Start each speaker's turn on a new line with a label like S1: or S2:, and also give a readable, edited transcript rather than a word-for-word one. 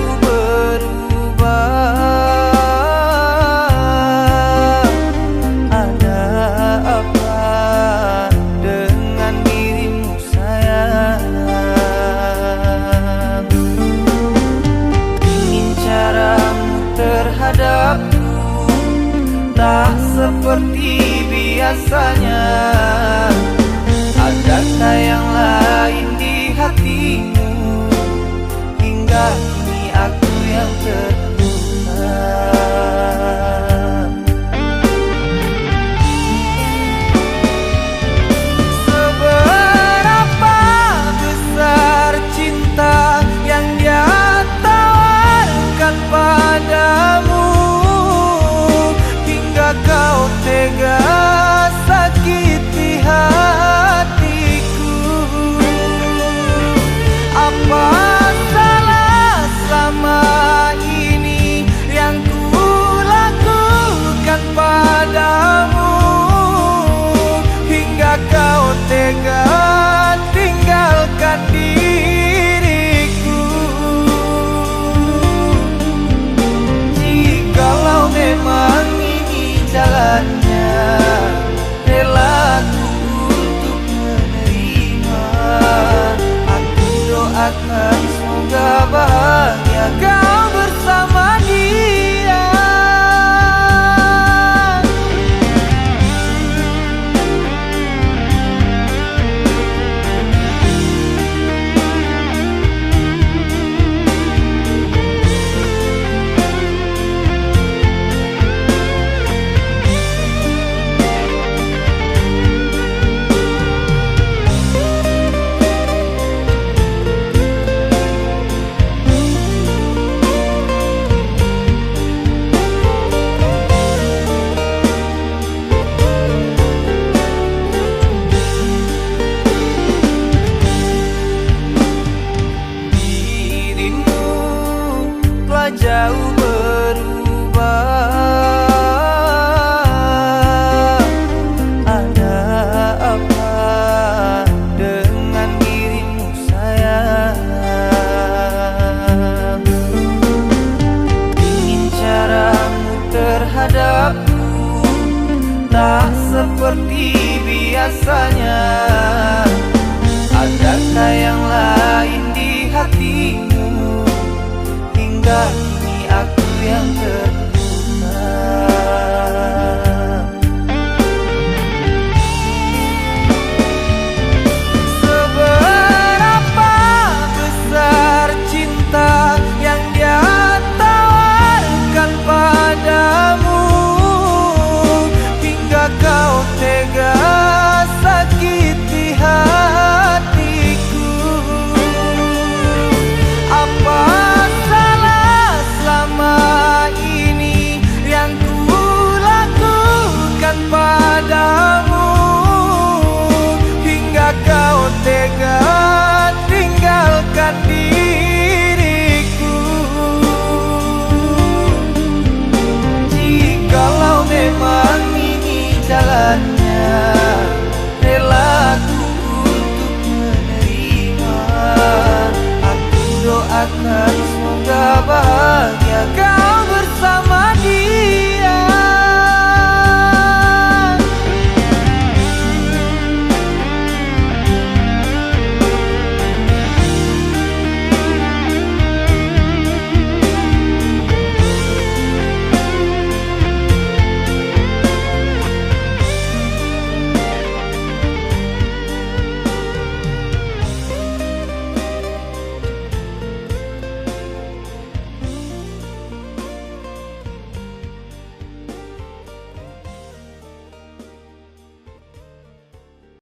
S1: jauh berubah. Ada apa dengan dirimu sayang? Ingin caramu terhadapku tak seperti biasanya. Adakah yang lain di hatimu? Hingga kini aku yang terluka. Seberapa besar cinta yang dia tawarkan padamu, hingga kau tega sakiti hatiku. Apa salah selama ini yang ku lakukan padamu, hingga kau tega tinggalkan diriku? Jikalau memang ini jalannya, rela ku untuk menerima. Aku doakan semoga bahagia kau bersama dia. Jauh berubah. Ada apa dengan dirimu sayang? Ingin caramu terhadapku tak seperti biasanya. Adakah yang lain di hatimu? Hingga kini aku yang